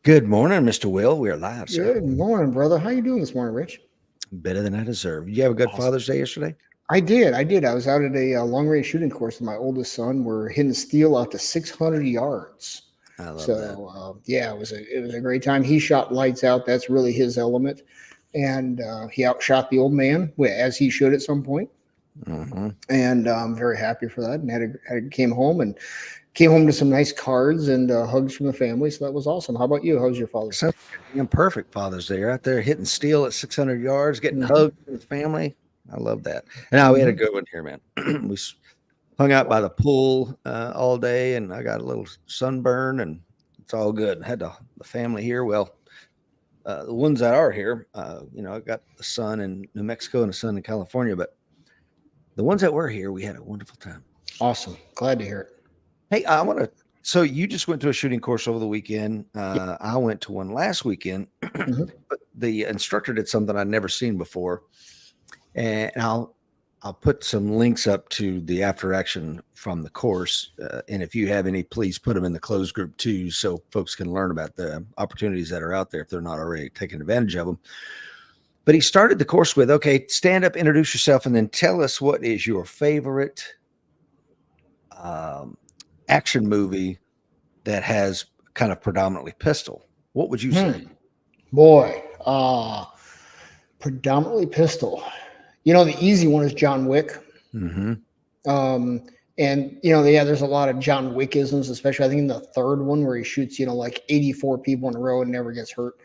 Good morning, Mr. Will. We are live, sir. Good morning, brother. How you doing this morning, Rich? Better than I deserve. You have a good Awesome. Father's Day yesterday? I did. I did. I was out at a long range shooting course with my oldest son. We're hitting steel out to 600 yards. I love that. So yeah, it was a great time. He shot lights out. That's really his element, and he outshot the old man as he should at some point. Hmm. And I'm very happy for that. And came home to some nice cards and hugs from the family. So that was awesome. How about you? How's your Father's Sounds Day? like a damn perfect Father's Day. You're out there hitting steel at 600 yards, getting Hmm. hugged with family. I love that. And now we had a Hmm. good one here, man. Hung out by the pool all day, and I got a little sunburn, and it's all good. Had the family here. Well, the ones that are here, I got a son in New Mexico and a son in California, but the ones that were here, we had a wonderful time. Awesome. Glad to hear it. Hey, I want to. So you just went to a shooting course over the weekend. Yeah. I went to one last weekend, Mhm. but the instructor did something I'd never seen before, and I'll put some links up to the after action from the course. And if you have any, please put them in the closed group too, so folks can learn about the opportunities that are out there if they're not already taking advantage of them. But he started the course with, okay, stand up, introduce yourself, and then tell us what is your favorite um, action movie that has kind of predominantly pistol. What would you say? Hmm. Boy, predominantly pistol. The easy one is John Wick. Mm-hmm. Um, and yeah, there's a lot of John Wickisms, especially I think in the third one where he shoots, like 84 people in a row and never gets hurt.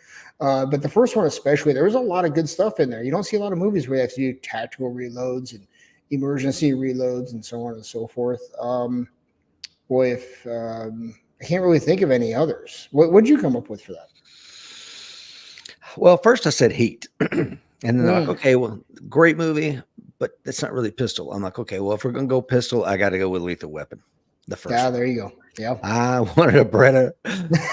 But the first one, especially, there was a lot of good stuff in there. You don't see a lot of movies where you have to do tactical reloads and emergency reloads and so on and so forth. Boy, if I can't really think of any others. What'd you come up with for that? Well, first I said Heat. And then they're like, Mm. okay, well, great movie, but that's not really pistol. I'm like, okay, well, if we're going to go pistol, I got to go with Lethal Weapon, the first Yeah, one. there you go. Yeah. I wanted a Beretta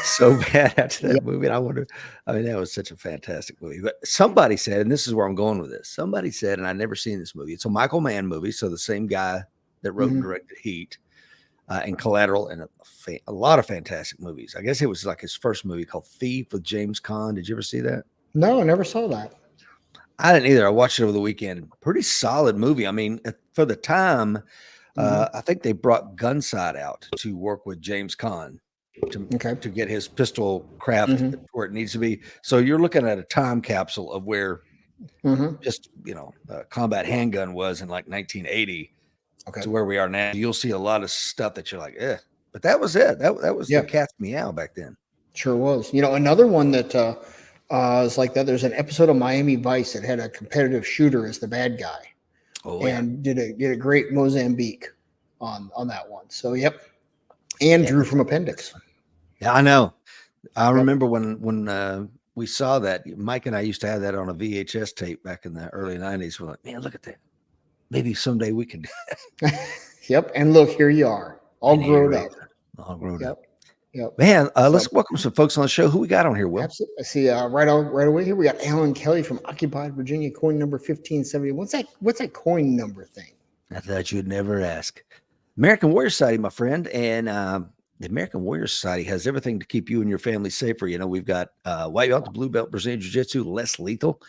so bad after Yeah. that movie. And I mean, that was such a fantastic movie. But somebody said, and this is where I'm going with this. Somebody said, and I'd never seen this movie. It's a Michael Mann movie. So the same guy that wrote and Hmm. directed Heat and Collateral and a lot of fantastic movies. I guess it was like his first movie called Thief with James Caan. Did you ever see that? No, I never saw that. I didn't either. I watched it over the weekend. Pretty solid movie. I mean, for the time, Hmm. I think they brought Gunside out to work with James Caan to Okay. to get his pistol craft Hmm. where it needs to be. So you're looking at a time capsule of where Hmm. just combat handgun was in like 1980 Okay. to where we are now. You'll see a lot of stuff that you're like, eh. But that was it. That was the Yeah, cat's meow back then. sure was. Another one that is like that. There's an episode of Miami Vice that had a competitive shooter as the bad guy, Oh yeah, and did a great Mozambique on that one. So yep, and yeah, Drew from Appendix. yeah. I know. I Yep. remember when we saw that. Mike and I used to have that on a VHS tape back in the early '90s. We're like, man, look at that. Maybe someday we could. Yep. And look, here you are, all And here grown we up. are, all grown Yep. up. Yep. Man, So let's welcome some folks on the show. Who we got on here, Will? absolutely, I see. Right away here, we got Alan Kelly from Occupied Virginia, coin number 1570. What's that coin number thing? I thought you'd never ask. American Warrior Society, my friend, and the American Warrior Society has everything to keep you and your family safer. We've got white belt to blue belt Brazilian Jiu Jitsu, less lethal.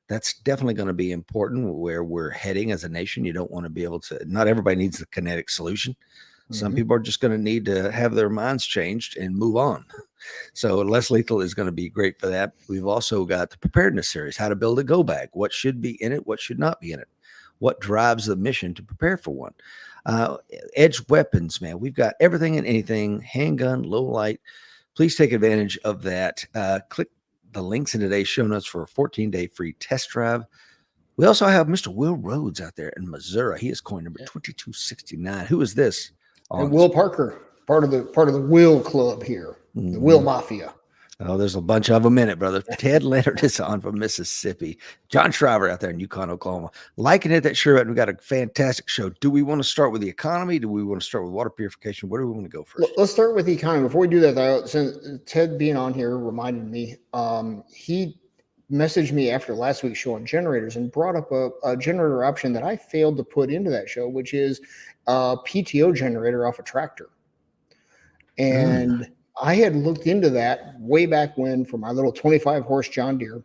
That's definitely going to be important where we're heading as a nation. You don't want to be able to. Not everybody needs the kinetic solution. Some Hmm. people are just going to need to have their minds changed and move on. So less lethal is going to be great for that. We've also got the preparedness series, how to build a go bag, what should be in it, what should not be in it, what drives the mission to prepare for one. Edge weapons, man. We've got everything and anything, handgun, low light. Please take advantage of that. Click the links in today's show notes for a 14-day free test drive. We also have Mr. Will Rhodes out there in Missouri. He is coin number 2269. Who is this And on Will Parker, part of the Will Club here, the Will Mhm. Mafia. Oh, there's a bunch of them in it, brother. Ted Leonard is on from Mississippi. John Shriver out there in Yukon, Oklahoma. Liking it, that sure. We got a fantastic show. Do we want to start with the economy? Do we want to start with water purification? Where do we want to go first? Let's start with the economy. Before we do that, though, since Ted being on here reminded me, he messaged me after last week's show on generators and brought up a generator option that I failed to put into that show, which is a PTO generator off a tractor. Mm, And I had looked into that way back when for my little 25 horse John Deere,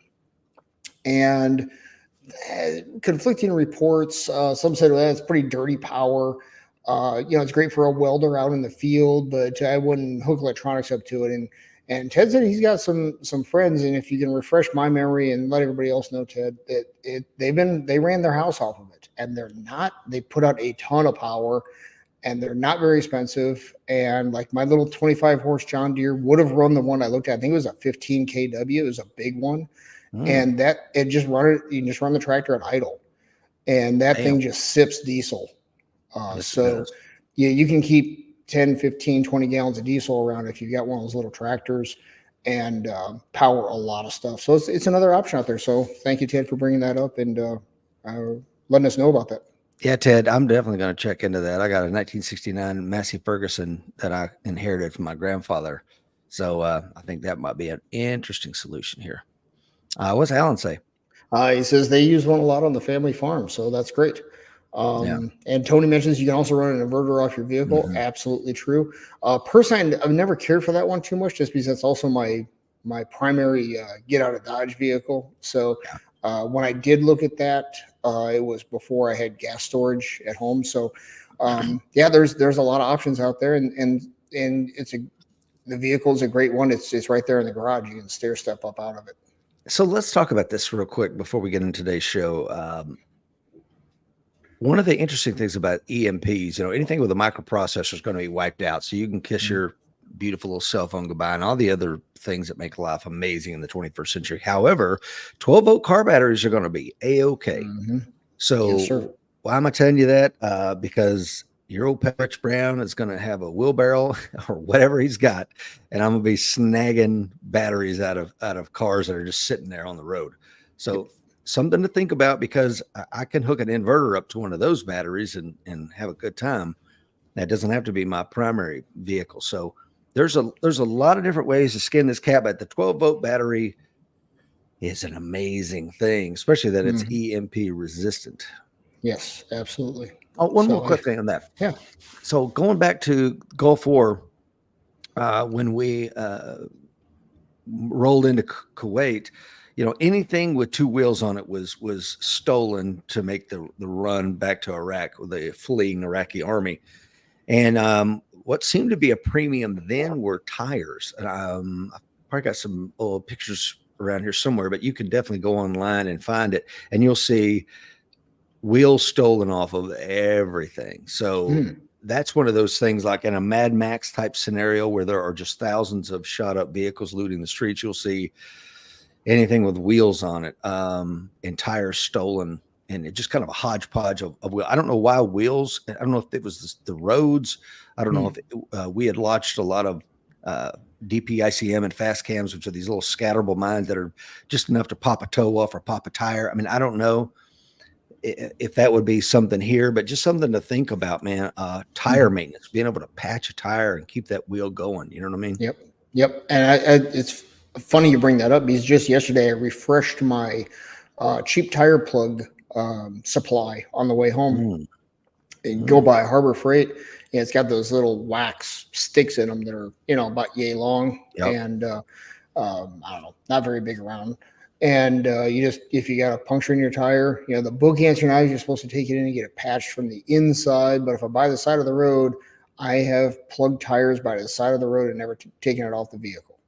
and conflicting reports. Some said, well, it's pretty dirty power. It's great for a welder out in the field, but I wouldn't hook electronics up to it. And Ted said he's got some friends, and if you can refresh my memory and let everybody else know, Ted, that they ran their house off of it, and they put out a ton of power, and they're not very expensive. And like my little 25 horse John Deere would have run the one I looked at. I think it was a 15 kW. It was a big one, Mm, and that it just run it. You can just run the tractor at idle, and that damn. thing just sips diesel. Yes, it So does. yeah, you can keep 10, 15, 20 gallons of diesel around if you've got one of those little tractors, and power a lot of stuff. So it's another option out there. So thank you, Ted, for bringing that up and letting us know about that. Yeah, Ted, I'm definitely going to check into that. I got a 1969 Massey Ferguson that I inherited from my grandfather. So I think that might be an interesting solution here. What's Alan say? He says they use one a lot on the family farm, so that's great. Yeah. And Tony mentions you can also run an inverter off your vehicle. Hmm. Absolutely true. Personally, I've never cared for that one too much, just because that's also my primary get out of Dodge vehicle. So Yeah. when I did look at that, it was before I had gas storage at home. So yeah, there's a lot of options out there, and the vehicle is a great one. It's right there in the garage. You can stair step up out of it. So let's talk about this real quick before we get into today's show. One of the interesting things about EMPs, anything with a microprocessor is going to be wiped out. So you can kiss Mhm. your beautiful little cell phone goodbye and all the other things that make life amazing in the 21st century. However, 12-volt car batteries are going to be A-OK. Mhm. Yes, sir. So why am I telling you that? Because your old Rich Brown is going to have a wheelbarrow or whatever he's got, and I'm going to be snagging batteries out of cars that are just sitting there on the road. Yep. So something to think about, because I can hook an inverter up to one of those batteries and have a good time. That doesn't have to be my primary vehicle. So there's a lot of different ways to skin this cat, but the 12-volt battery is an amazing thing, especially that it's Mhm. EMP resistant. Yes, absolutely. Oh, one more So quick thing on that. yeah. So going back to Gulf War, when we rolled into Kuwait, anything with two wheels on it was stolen to make the run back to Iraq with the fleeing Iraqi army. And what seemed to be a premium then were tires. And I probably got some old pictures around here somewhere, but you can definitely go online and find it, and you'll see wheels stolen off of everything. So Mm. that's one of those things, like in a Mad Max type scenario where there are just thousands of shot up vehicles looting the streets. You'll see anything with wheels on it, and tires stolen, and it's just kind of a hodgepodge of wheel. I don't know why wheels. I don't know if it was the roads. I don't know if Mm. we had launched a lot of uh, DPICM and fast cams, which are these little scatterable mines that are just enough to pop a toe off or pop a tire. I mean, I don't know if that would be something here, but just something to think about, man. Tire Mhm. maintenance, being able to patch a tire and keep that wheel going. You know what I mean? Yep. Yep. And it's funny you bring that up, because just yesterday I refreshed my cheap tire plug supply on the way home, Mm, and go mm, by Harbor Freight. And it's got those little wax sticks in them that are, about yay long, yep. and I don't know, not very big around. And if you got a puncture in your tire, the book answer now is you're supposed to take it in and get it patched from the inside. But if I buy the side of the road, I have plugged tires by the side of the road and never taken it off the vehicle.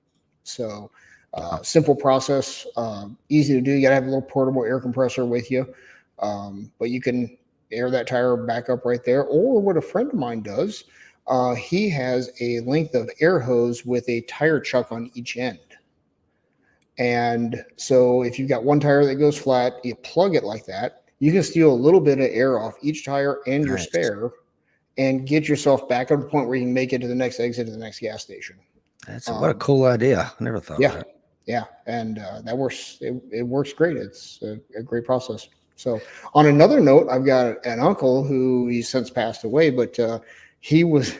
So simple process, easy to do. You got to have a little portable air compressor with you, but you can air that tire back up right there. Or what a friend of mine does, he has a length of air hose with a tire chuck on each end. And so if you've got one tire that goes flat, you plug it like that, you can steal a little bit of air off each tire and your Nice. spare, and get yourself back up to the point where you can make it to the next exit to the next gas station. What a Um, cool idea. I never thought of yeah, that. yeah, and that works. It works great. It's a great process. So, on another note, I've got an uncle who he's since passed away, but he was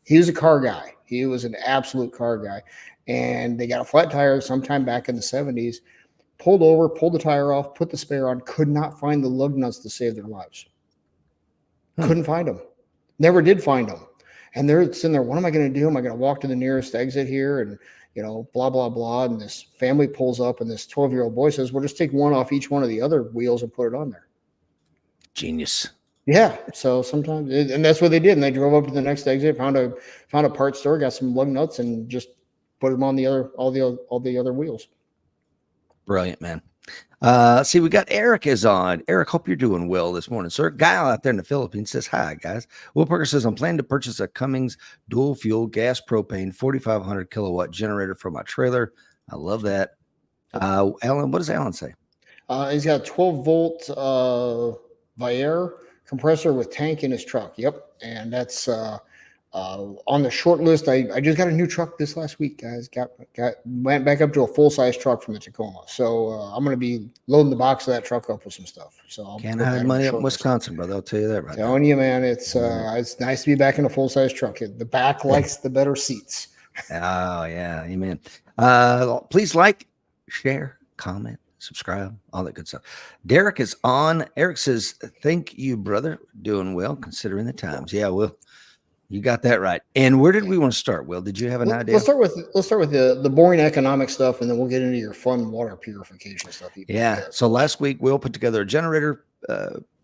he was a car guy. He was an absolute car guy, and they got a flat tire sometime back in the '70s. Pulled over, pulled the tire off, put the spare on. Could not find the lug nuts to save their lives. Hmm. Couldn't find them. Never did find them. And they're sitting there, what am I going to do? Am I going to walk to the nearest exit here? And, blah, blah, blah. And this family pulls up and this 12-year-old boy says, well, just take one off each one of the other wheels and put it on there. Genius. Yeah. So sometimes, and that's what they did. And they drove up to the next exit, found a parts store, got some lug nuts, and just put them on all the other wheels. Brilliant, man. See, we got Eric is on. Eric, hope you're doing well this morning, sir. Guy out there in the Philippines says, hi, guys. Will Parker says, I'm planning to purchase a Cummins dual fuel gas propane 4,500 kilowatt generator for my trailer. I love that. Alan, what does Alan say? He's got a 12-volt Viair compressor with tank in his truck. Yep. And that's on the short list. I just got a new truck this last week, guys. Went back up to a full-size truck from the Tacoma. So I'm going to be loading the box of that truck up with some stuff. So can't hide money up in Wisconsin, brother. I'll tell you that right now. Telling you, man, it's nice to be back in a full-size truck. The back likes the better seats. Oh, yeah. Amen. Please like, share, comment, subscribe, all that good stuff. Derek is on. Eric says, thank you, brother. Doing well considering the times. Yeah, Will. You got that right. And where did we want to start, Will? Did you have an idea? Let's start with the boring economic stuff, and then we'll get into your fun water purification stuff. Yeah. So last week, Will put together a generator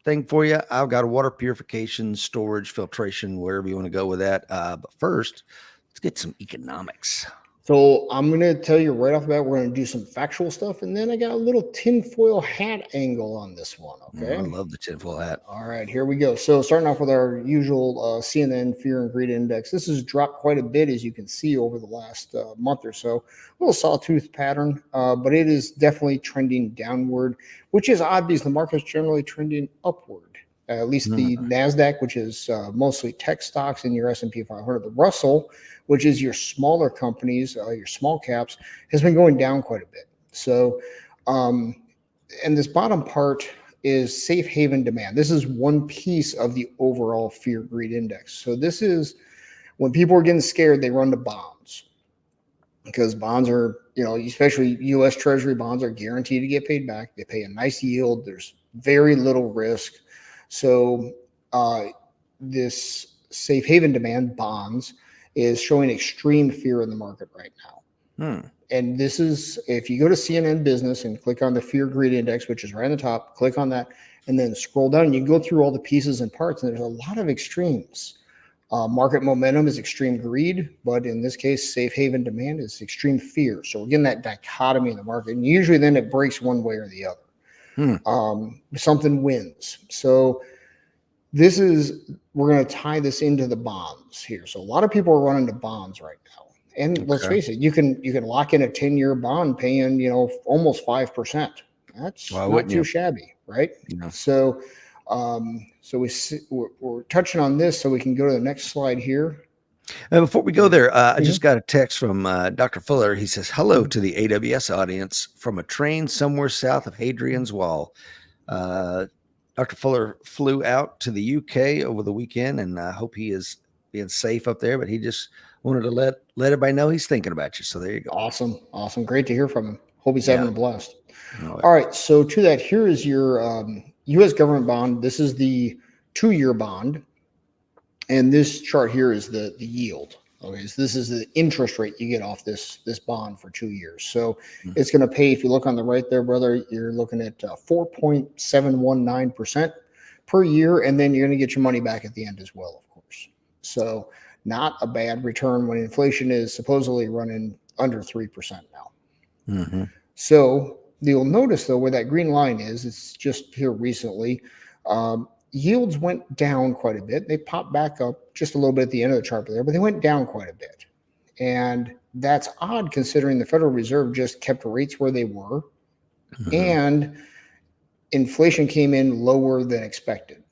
thing for you. I've got a water purification, storage, filtration, wherever you want to go with that. But first, let's get some economics. So I'm going to tell you right off the bat, we're going to do some factual stuff, and then I got a little tinfoil hat angle on this one. Okay. I love the tinfoil hat. All right, here we go. So starting off with our usual CNN Fear and Greed Index. This has dropped quite a bit, as you can see, over the last month or so. A little sawtooth pattern, but it is definitely trending downward, which is odd because the market's generally trending upward. At least the NASDAQ, which is mostly tech stocks, and your S&P 500. The Russell, which is your smaller companies, your small caps, has been going down quite a bit. So, and this bottom part is safe haven demand. This is one piece of the overall fear greed index. So this is when people are getting scared, they run to bonds, because bonds are, especially U.S. Treasury bonds are guaranteed to get paid back. They pay a nice yield. There's very little risk. So this safe haven demand bonds is showing extreme fear in the market right now. And this is, if you go to CNN Business and click on the Fear Greed Index, which is right on the top, click on that, and then scroll down, and you go through all the pieces and parts, and there's a lot of extremes. Market momentum is extreme greed, but in this case, safe haven demand is extreme fear. So we're getting that dichotomy in the market, and usually then it breaks one way or the other. Something wins. So we're going to tie this into the bonds here. So a lot of people are running to bonds right now. And let's face it, you can lock in a 10-year bond paying, almost 5%. That's not too shabby, right? Yeah. So we're touching on this, so we can go to the next slide here. Before we go there, I just got a text from Dr. Fuller. He says, hello to the AWS audience from a train somewhere south of Hadrian's Wall. Dr. Fuller flew out to the UK over the weekend, and I hope he is being safe up there, but he just wanted to let everybody know he's thinking about you. So there you go. Awesome. Great to hear from him. Hope he's having a blast. All right. So to that, here is your U.S. government bond. This is the 2-year bond. And this chart here is the yield. Okay, so this is the interest rate you get off this bond for 2 years. So it's going to pay, if you look on the right there, brother, you're looking at 4.719% per year, and then you're going to get your money back at the end as well, of course. So not a bad return when inflation is supposedly running under 3% now. So you'll notice, though, where that green line is, it's just here recently. Yields went down quite a bit. They popped back up just a little bit at the end of the chart there, but they went down quite a bit. And that's odd considering the Federal Reserve just kept rates where they were, and inflation came in lower than expected.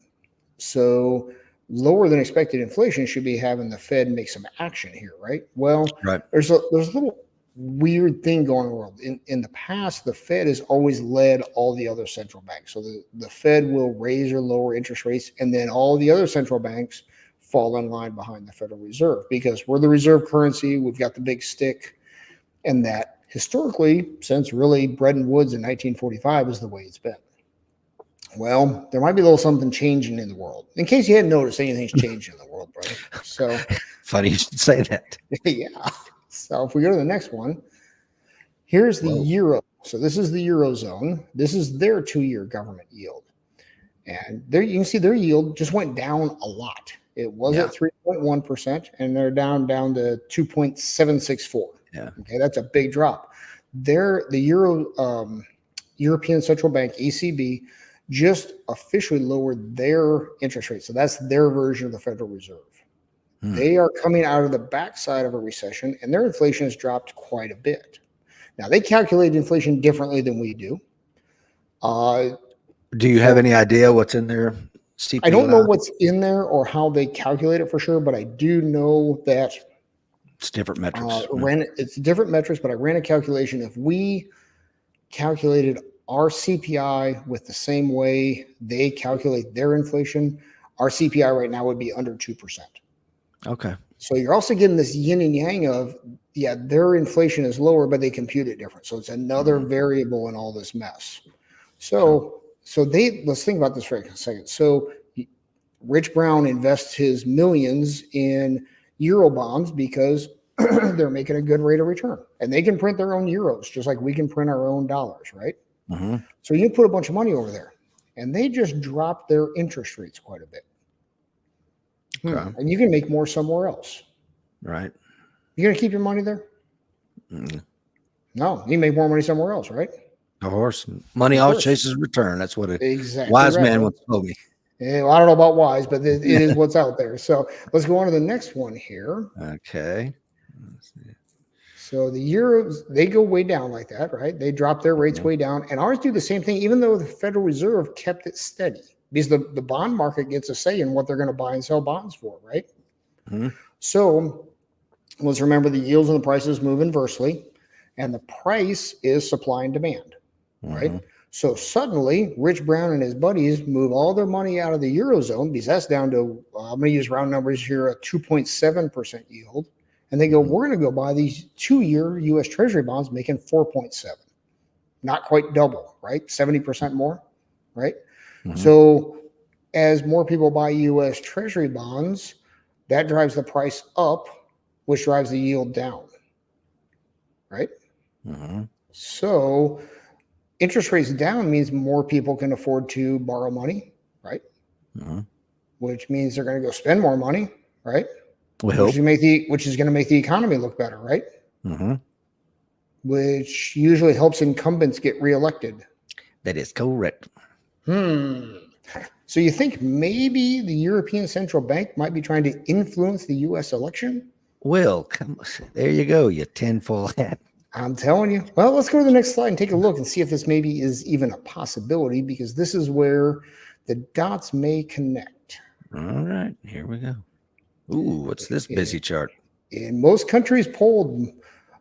So lower than expected inflation should be having the Fed make some action here, right? Well, there's a little weird thing going on in the world. In the past, the Fed has always led all the other central banks. So the Fed will raise or lower interest rates, and then all the other central banks fall in line behind the Federal Reserve, because we're the reserve currency. We've got the big stick, and that historically, since really Bretton Woods in 1945, is the way it's been. Well, there might be a little something changing in the world. In case you hadn't noticed, anything's changing in the world, brother. So, Funny you should say that. yeah. So if we go to the next one, here's the Whoa. euro. So this is the eurozone. This is their 2-year government yield, and there you can see their yield just went down a lot. It was Yeah. at 3.1%, and they're down to 2.764. Yeah. Okay, that's a big drop. The European Central Bank (ECB) just officially lowered their interest rate. So that's their version of the Federal Reserve. They are coming out of the backside of a recession, and their inflation has dropped quite a bit. Now, they calculate inflation differently than we do. Do you have any idea what's in there? I don't know CPI? what's in there or how they calculate it for sure, but I do know that It's different metrics. it's different metrics, but I ran a calculation. If we calculated our CPI with the same way they calculate their inflation, our CPI right now would be under 2%. Okay. So you're also getting this yin and yang of, yeah, their inflation is lower, but they compute it different. So it's another variable in all this mess. So let's think about this for a second. So Rich Brown invests his millions in euro bonds because they're making a good rate of return, and they can print their own euros just like we can print our own dollars, right? Mm-hmm. So you put a bunch of money over there, and they just dropped their interest rates quite a bit. Okay. And you can make more somewhere else. Right. You're gonna keep your money there? Mm. No, you make more money somewhere else, right? Of course. Money always chases return. That's what a Exactly wise right. man once told me. Well, I don't know about wise, but it is what's out there. So let's go on to the next one here. Okay. So the euros, they go way down like that, right? They drop their rates way down, and ours do the same thing, even though the Federal Reserve kept it steady, because the bond market gets a say in what they're going to buy and sell bonds for, right? Mm-hmm. So let's remember the yields and the prices move inversely, and the price is supply and demand, right? Mm-hmm. So suddenly, Rich Brown and his buddies move all their money out of the eurozone because that's down to, I'm going to use round numbers here, a 2.7% yield. And they go, we're going to go buy these 2-year U.S. Treasury bonds making 4.7. Not quite double, right? 70% more, right? Mm-hmm. So as more people buy U.S. Treasury bonds, that drives the price up, which drives the yield down, right? Mm-hmm. So interest rates down means more people can afford to borrow money, right? Mm-hmm. Which means they're going to go spend more money, right? Which is going to make the economy look better, right? Mm-hmm. Which usually helps incumbents get reelected. That is correct. So you think maybe the European Central Bank might be trying to influence the U.S. election? Well, come, there you go, you tinfoil hat. I'm telling you. Well, let's go to the next slide and take a look and see if this maybe is even a possibility, because this is where the dots may connect. All right, here we go. Ooh, what's this busy chart? In most countries polled,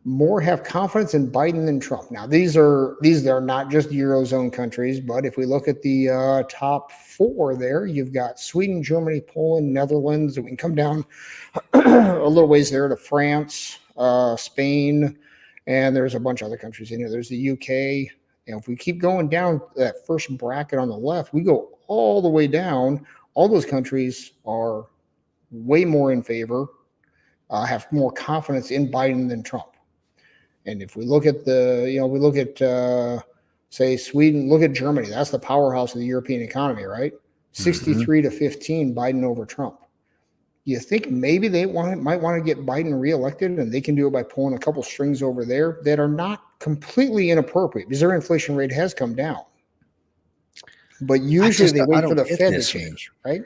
more have confidence in Biden than Trump. Now, these are not just Eurozone countries, but if we look at the top 4 there, you've got Sweden, Germany, Poland, Netherlands, and we can come down a little ways there to France, Spain, and there's a bunch of other countries in here. There's the UK. And if we keep going down that first bracket on the left, we go all the way down. All those countries are way more in favor, have more confidence in Biden than Trump. And if we look at say Sweden, look at Germany. That's the powerhouse of the European economy, right? 63 to 15, Biden over Trump. You think maybe they might want to get Biden reelected, and they can do it by pulling a couple strings over there that are not completely inappropriate because their inflation rate has come down. But usually they wait for the Fed to change, right?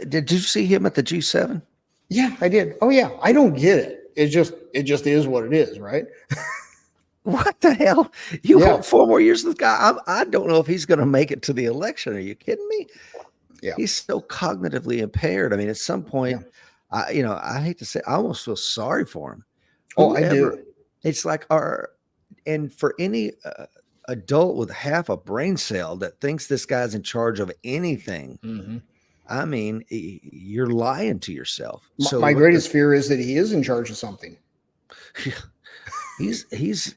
Did you see him at the G7? Yeah, I did. Oh yeah, I don't get it. It just is what it is, right? What the hell? You want 4 more years of this guy? I don't know if he's going to make it to the election. Are you kidding me? Yeah, he's so cognitively impaired. I mean, at some point, I hate to say, I almost feel sorry for him. I do. It's like and for any adult with half a brain cell that thinks this guy's in charge of anything, I mean, you're lying to yourself. So my greatest fear is that he is in charge of something. He's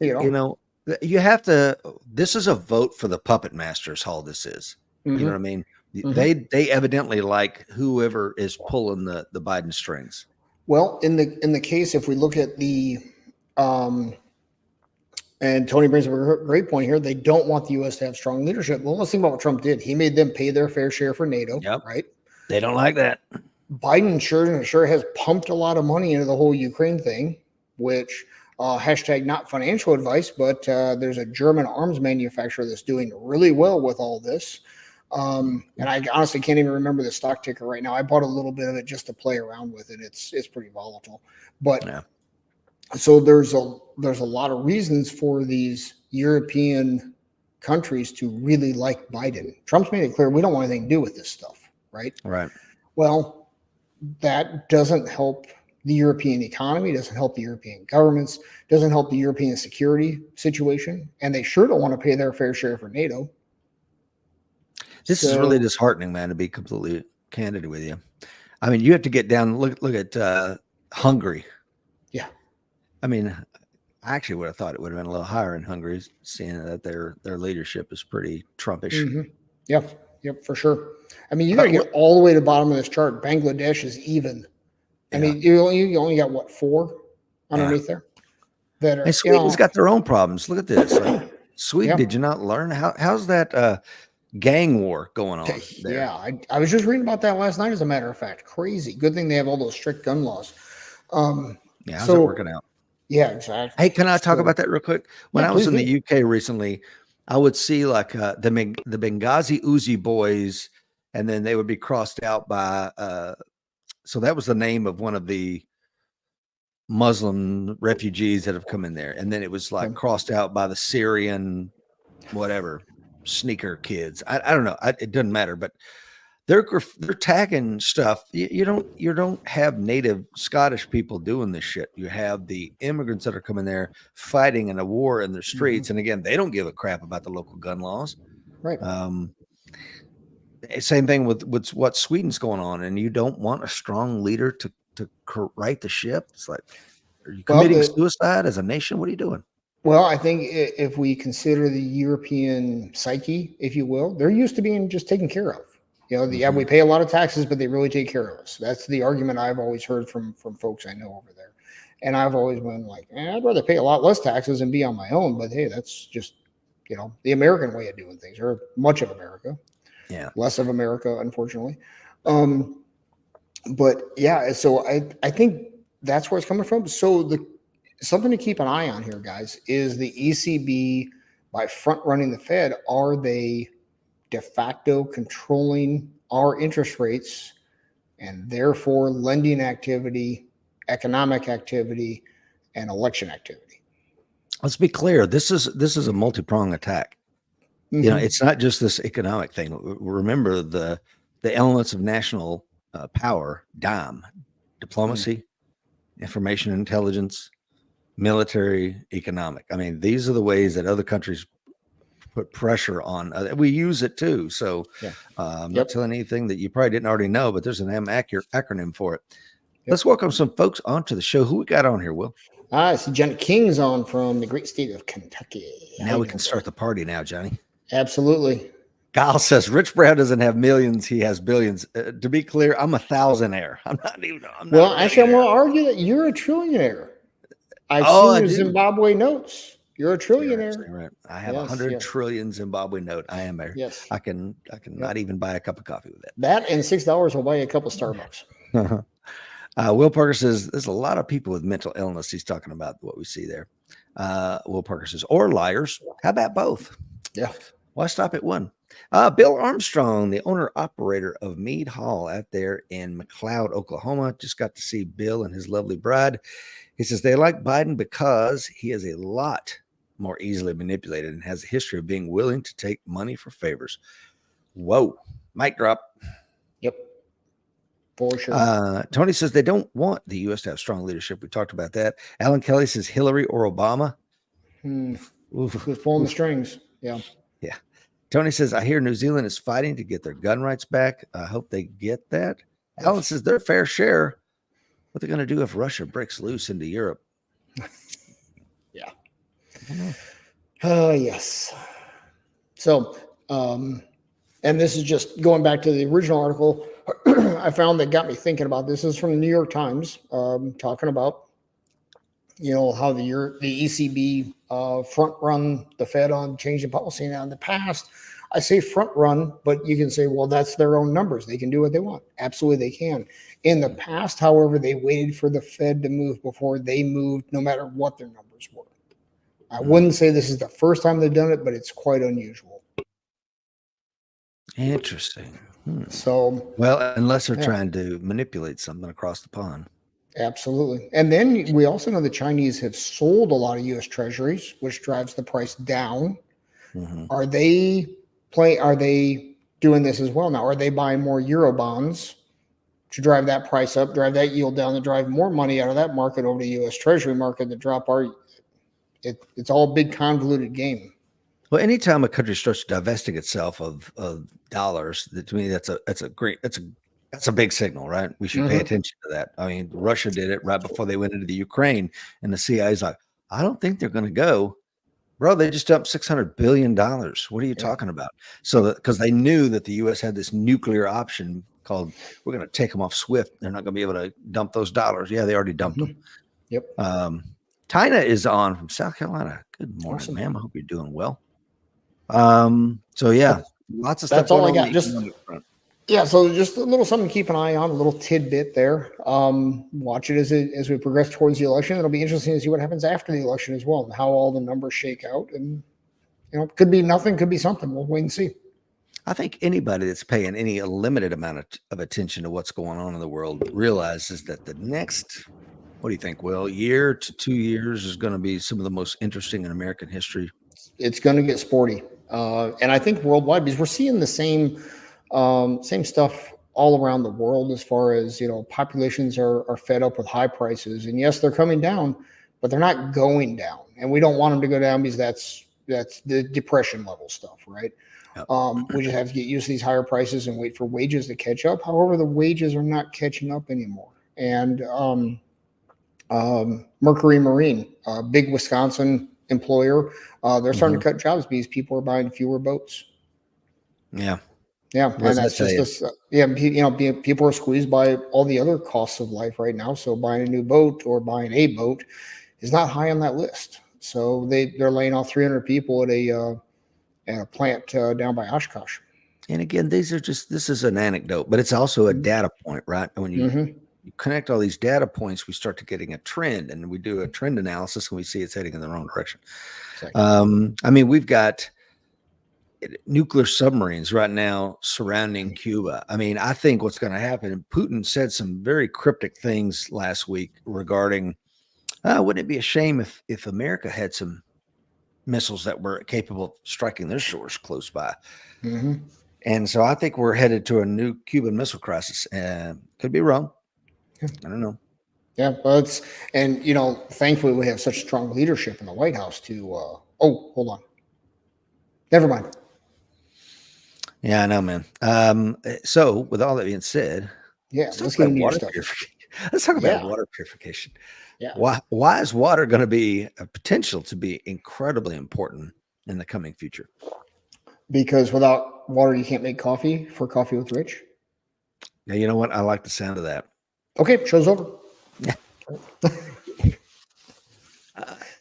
you have to, this is a vote for the puppet masters, all this is. You know Hmm. what I mean? Hmm. They evidently like whoever is pulling the Biden strings. Well, in the case, if we look at the um, and Tony brings up a great point here. They don't want the U.S. to have strong leadership. Well, let's think about what Trump did. He made them pay their fair share for NATO, Yep. right? They don't like that. Biden sure has pumped a lot of money into the whole Ukraine thing, which hashtag not financial advice, but there's a German arms manufacturer that's doing really well with all this. And I honestly can't even remember the stock ticker right now. I bought a little bit of it just to play around with it. It's pretty volatile, but Yeah. so there's a lot of reasons for these European countries to really like Biden. Trump's made it clear we don't want anything to do with this stuff, right? Right. Well, that doesn't help the European economy, doesn't help the European governments, doesn't help the European security situation, and they sure don't want to pay their fair share for NATO. This is really So, disheartening, man, to be completely candid with you. I mean, you have to get down, look at Hungary. yeah. I mean, I actually would have thought it would have been a little higher in Hungary, seeing that their leadership is pretty Trumpish. Mm-hmm. Yep, for sure. I mean, you got to get all the way to the bottom of this chart. Bangladesh is even. I Yeah. mean, you only got what, 4 underneath there that And are, Sweden's got their own problems. Look at this. Like Sweden, yeah. did you not learn how's that gang war going on there? Yeah, I was just reading about that last night, as a matter of fact. Crazy. Good thing they have all those strict gun laws. Yeah, how's it So, working out? yeah, exactly. Hey, can I talk So, about that real quick? When yeah, I was please in the do. UK recently, I would see like the Benghazi Uzi boys, and then they would be crossed out by. So that was the name of one of the Muslim refugees that have come in there, and then it was like Okay. crossed out by the Syrian whatever sneaker kids. I don't know. It doesn't matter, but they're tagging stuff. You don't have native Scottish people doing this shit. You have the immigrants that are coming there fighting in a war in the Mhm. streets, and again, they don't give a crap about the local gun laws. Right. Um, Same thing with what Sweden's going on, and you don't want a strong leader to right the ship. It's like, are you Well, committing suicide as a nation? What are you doing? I think if we consider the European psyche, if you will, they're used to being just taken care of. Yeah, Mm-hmm. we pay a lot of taxes, but they really take care of us. That's the argument I've always heard from folks I know over there, and I've always been like, I'd rather pay a lot less taxes and be on my own. But hey, that's just the American way of doing things, or much of America, Yeah. less of America, unfortunately. Um, but yeah, so I think that's where it's coming from. So the something to keep an eye on here, guys, is the ECB, by front running the Fed, are they de facto controlling our interest rates and therefore lending activity, economic activity, and election activity? Let's be clear. This is a multi-pronged attack. Mm-hmm. It's not just this economic thing. Remember the elements of national power: dime, diplomacy, information intelligence, military, economic. I mean, these are the ways that other countries put pressure on. We use it too. So Yeah. I'm not Yep. telling anything that you probably didn't already know, but there's an acronym for it. Yep. Let's welcome some folks onto the show. Who we got on here, Will? I see Jen King's on from the great state of Kentucky. How Now you we can doing, sir? start the party now, Johnny. Absolutely. Kyle says Rich Brown doesn't have millions; he has billions. To be clear, I'm a thousandaire. I'm not a Well, actually, I'm millionaire. going to argue that you're a trillionaire. I've Oh, seen I your do. Zimbabwe notes. You're a You're trillionaire. absolutely right. I have Yes, 100 yes, trillion Zimbabwe note. I am a. yes. I can Yep. not even buy a cup of coffee with That and $6 will buy you a couple Starbucks. that. Will Parker says there's a lot of people with mental illness. He's talking about what we see there. Will Parker says, or liars. How about both? Yeah. Why stop at one? Bill Armstrong, the owner operator of Mead Hall out there in McLeod, Oklahoma, just got to see Bill and his lovely bride. He says they like Biden because he is a lot more easily manipulated and has a history of being willing to take money for favors. Whoa, mic drop. Yep. For sure. Tony says they don't want the U.S. to have strong leadership. We talked about that. Alan Kelly says Hillary or Obama. Oof, Who's pulling the oof. strings? Yeah. Yeah. Tony says, I hear New Zealand is fighting to get their gun rights back. I hope they get that. Yes. Alan says their fair share. What they're going to do if Russia breaks loose into Europe? Yeah. I don't know. Yes. So, And this is just going back to the original article I found that got me thinking about this. This is from the New York Times, talking about how the ECB front run the Fed on changing policy. Now, in the past, I say front run, but you can say, well, that's their own numbers. They can do what they want. Absolutely, they can. In the past, however, they waited for the Fed to move before they moved, no matter what their numbers were. I wouldn't say this is the first time they've done it, but it's quite unusual. Interesting. So, well, unless they're trying to manipulate something across the pond. Absolutely. And then we also know the Chinese have sold a lot of US treasuries, which drives the price down. Mm-hmm. Are they doing this as well now? Are they buying more Euro bonds to drive that price up, drive that yield down, to drive more money out of that market over to the US Treasury market to drop it's all a big convoluted game. Well, anytime a country starts divesting itself of dollars, to me that's a big signal, right? We should pay attention to that. I mean, Russia did it right before they went into the Ukraine, and the CIA's like, I don't think they're going to go. Bro, they just dumped $600 billion. What are you talking about? So, because they knew that the U.S. had this nuclear option called, we're going to take them off SWIFT. They're not going to be able to dump those dollars. Yeah, they already dumped them. Yep. Tina is on from South Carolina. Good morning, Awesome. ma'am. I hope you're doing well. So yeah, lots of stuff. That's all I got. So just a little something to keep an eye on, a little tidbit there. Watch it as we progress towards the election. It'll be interesting to see what happens after the election as well, and how all the numbers shake out. And could be nothing, could be something. We'll wait and see. I think anybody that's paying any limited amount of attention to what's going on in the world realizes that the next, what do you think, Will, year to 2 years is going to be some of the most interesting in American history. It's going to get sporty. And I think worldwide, because we're seeing the same stuff all around the world, as far as, populations are fed up with high prices. And yes, they're coming down, but they're not going down. And we don't want them to go down, because that's the depression level stuff, right? Yep. We just have to get used to these higher prices and wait for wages to catch up. However, the wages are not catching up anymore. And Mercury Marine, a big Wisconsin employer, they're starting to cut jobs because people are buying fewer boats. Yeah. Yeah, and that's just this. People are squeezed by all the other costs of life right now. So buying a new boat or buying a boat is not high on that list. So they're laying off 300 people at a plant down by Oshkosh. And again, this is an anecdote, but it's also a data point, right? And when you connect all these data points, we start to getting a trend, and we do a trend analysis, and we see it's heading in the wrong direction. Exactly. I mean, we've got nuclear submarines right now surrounding Cuba. I mean, I think what's going to happen, and Putin said some very cryptic things last week regarding, wouldn't it be a shame if America had some missiles that were capable of striking their shores close by? And so I think we're headed to a new Cuban Missile Crisis. Could be wrong. I don't know. Yeah, but thankfully we have such strong leadership in the White House to. Hold on. Never mind. Yeah, I know, man. So with all that being said, let's talk about water purification. Let's talk about water purification. Yeah. Why is water going to be a potential to be incredibly important in the coming future? Because without water, you can't make coffee for Coffee with Rich. Yeah, you know what? I like the sound of that. Okay, show's over.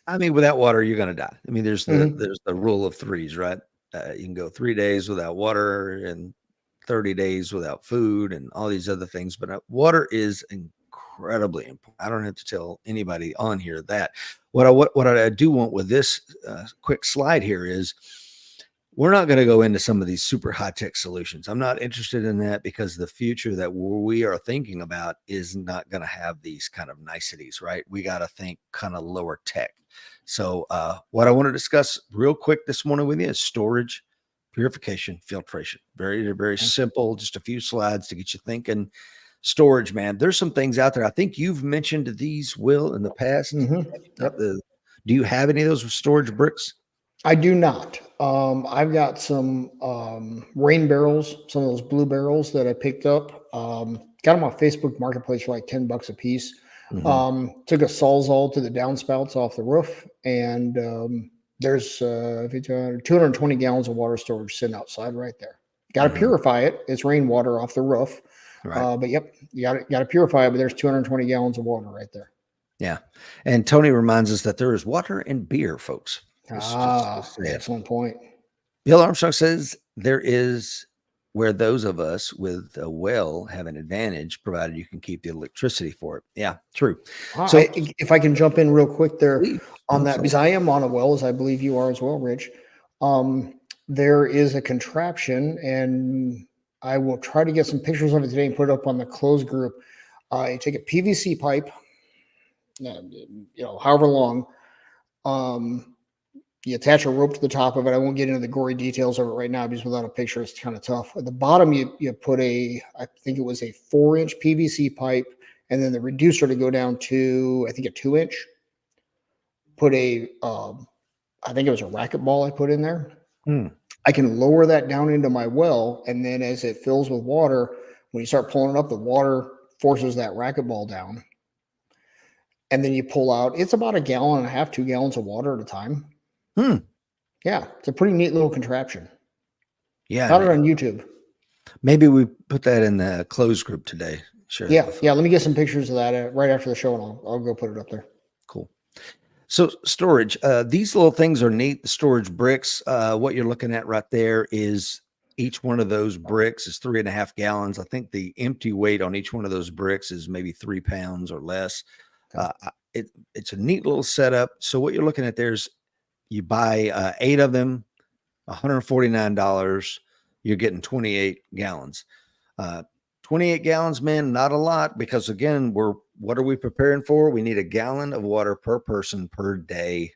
I mean, without water, you're going to die. I mean, there's the rule of threes, right? You can go 3 days without water and 30 days without food and all these other things. But water is incredibly important. I don't have to tell anybody on here that. What I do want with this quick slide here is, we're not going to go into some of these super high-tech solutions. I'm not interested in that, because the future that we are thinking about is not going to have these kind of niceties, right? We got to think kind of lower tech. So what I want to discuss real quick this morning with you is storage, purification, filtration. Very, very simple, just a few slides to get you thinking. Storage, man. There's some things out there. I think you've mentioned these, Will, in the past. Yep. Do you have any of those storage bricks? I do not. I've got some rain barrels, some of those blue barrels that I picked up. Got them on Facebook Marketplace for like $10 a piece. Took a Sawzall to the downspouts off the roof, and there's 220 gallons of water storage sitting outside right there. Got to purify it. It's rainwater off the roof. Right. But yep, you got to purify it. But there's 220 gallons of water right there. Yeah. And Tony reminds us that there is water in beer, folks. Just say it. Excellent point. Bill Armstrong says there is where those of us with a well have an advantage, provided you can keep the electricity for it. Yeah, true. So If I can jump in real quick there please, on that, because I am on a well, as I believe you are as well, Rich. There is a contraption, and I will try to get some pictures of it today and put it up on the closed group. You take a PVC pipe, however long. You attach a rope to the top of it. I won't get into the gory details of it right now because without a picture, it's kind of tough. At the bottom, you put I think it was a 4-inch PVC pipe, and then the reducer to go down to, I think, a 2-inch. Put I think it was a racquetball I put in there. I can lower that down into my well, and then as it fills with water, when you start pulling it up, the water forces that racquetball down. And then you pull out, it's about 1.5 gallons, 2 gallons of water at a time. Yeah, it's a pretty neat little contraption. Yeah. Found it on YouTube. Maybe we put that in the closed group today. Sure. Yeah. Let me get some pictures of that right after the show, and I'll go put it up there. Cool. So storage, these little things are neat. The storage bricks, what you're looking at right there is each one of those bricks is 3.5 gallons. I think the empty weight on each one of those bricks is maybe 3 pounds or less. It's a neat little setup. So what you're looking at there's, you buy 8 of them, $149. You're getting 28 gallons. 28 gallons, man, not a lot, because again, what are we preparing for? We need 1 gallon of water per person per day.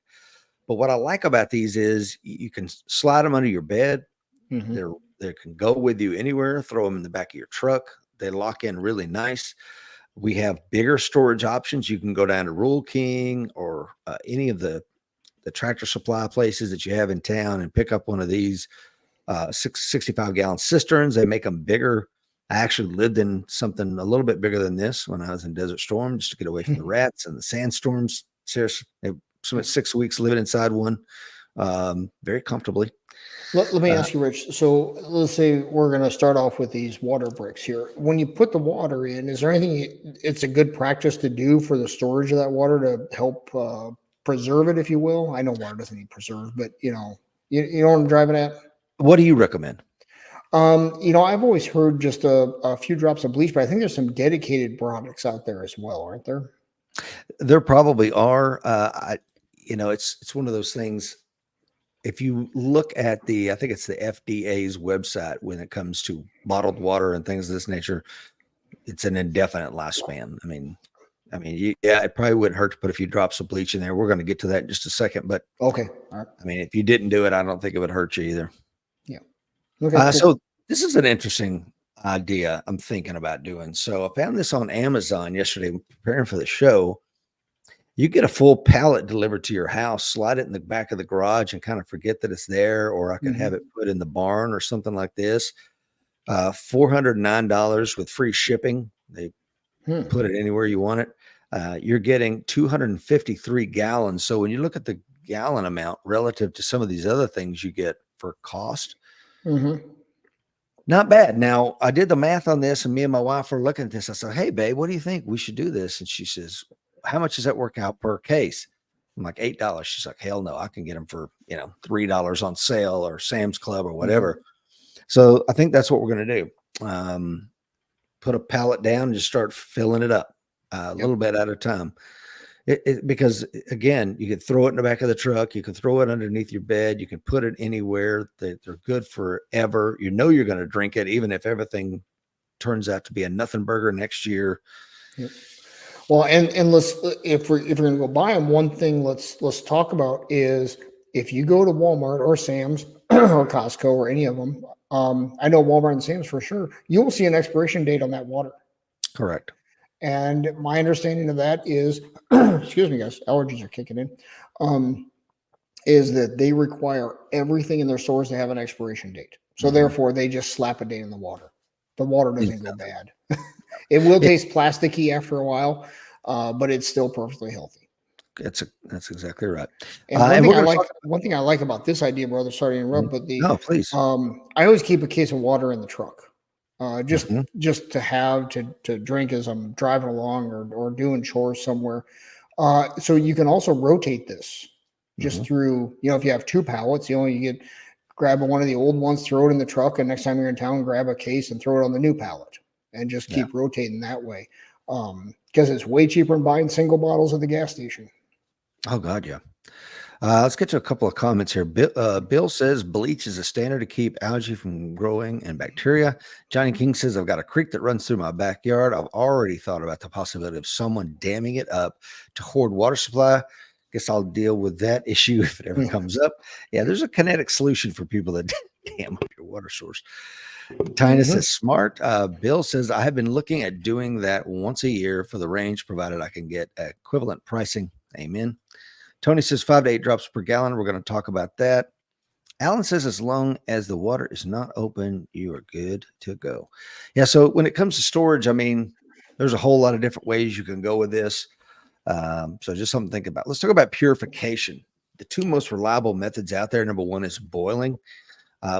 But what I like about these is you can slide them under your bed. They can go with you anywhere. Throw them in the back of your truck. They lock in really nice. We have bigger storage options. You can go down to Rural King or any of the Tractor Supply places that you have in town and pick up one of these 65-gallon cisterns. They make them bigger. I actually lived in something a little bit bigger than this when I was in Desert Storm, just to get away from the rats and the sandstorms. Seriously, I spent 6 weeks living inside one very comfortably. Let me ask you, Rich. So let's say we're going to start off with these water bricks here. When you put the water in, is there anything it's a good practice to do for the storage of that water to help preserve it, if you will? I know water doesn't need preserved, but you know what I'm driving at? What do you recommend? I've always heard just a few drops of bleach, but I think there's some dedicated products out there as well, aren't there? There probably are. It's one of those things. If you look at I think it's the FDA's website when it comes to bottled water and things of this nature, it's an indefinite lifespan. I mean, it probably wouldn't hurt to put a few drops of bleach in there. We're going to get to that in just a second, but okay. All right. I mean, if you didn't do it, I don't think it would hurt you either. Yeah. Okay. Cool. So this is an interesting idea I'm thinking about doing. So I found this on Amazon yesterday, preparing for the show. You get a full pallet delivered to your house, slide it in the back of the garage and kind of forget that it's there, or I could have it put in the barn or something like this. $409 with free shipping. They put it anywhere you want it. You're getting 253 gallons. So when you look at the gallon amount relative to some of these other things you get for cost, not bad. Now, I did the math on this, and me and my wife were looking at this. I said, "Hey, babe, what do you think? We should do this." And she says, "How much does that work out per case?" I'm like, $8. She's like, "Hell no, I can get them for, $3 on sale or Sam's Club or whatever." So I think that's what we're going to do. Put a pallet down and just start filling it up a little bit at a time. Because again, you could throw it in the back of the truck. You can throw it underneath your bed. You can put it anywhere. They're good forever. You're going to drink it, even if everything turns out to be a nothing burger next year. Yep. Well, and let's, if we're going to go buy them, one thing let's talk about is if you go to Walmart or Sam's or Costco or any of them, I know Walmart and Sam's for sure, you will see an expiration date on that water. Correct. And my understanding of that is, excuse me, guys, allergies are kicking in, is that they require everything in their stores to have an expiration date. So therefore, they just slap a date in the water. The water doesn't go bad. It will taste plasticky after a while, but it's still perfectly healthy. That's exactly right. And And we're going to talk. one thing I like about this idea, brother, sorry to Mhm. interrupt, but No, please. I always keep a case of water in the truck. Hmm. Just to have to drink as I'm driving along or doing chores somewhere. So you can also rotate this Hmm. just through, if you have two pallets, you get grab one of the old ones, throw it in the truck, and next time you're in town, grab a case and throw it on the new pallet and just Yeah. keep rotating that way. Because it's way cheaper than buying single bottles at the gas station. Oh God, yeah. Let's get to a couple of comments here. Bill says bleach is a standard to keep algae from growing and bacteria. Johnny King says I've got a creek that runs through my backyard. I've already thought about the possibility of someone damming it up to hoard water supply. Guess I'll deal with that issue if it ever Mm, comes up. Yeah, there's a kinetic solution for people that dam up your water source. Tina mhm, says smart. Bill says I have been looking at doing that once a year for the range, provided I can get equivalent pricing. Amen. Tony says 5 to 8 drops per gallon. We're going to talk about that. Alan says as long as the water is not open, you are good to go. Yeah. So when it comes to storage, I mean, there's a whole lot of different ways you can go with this. So just something to think about. Let's talk about purification. The two most reliable methods out there. Number one is boiling,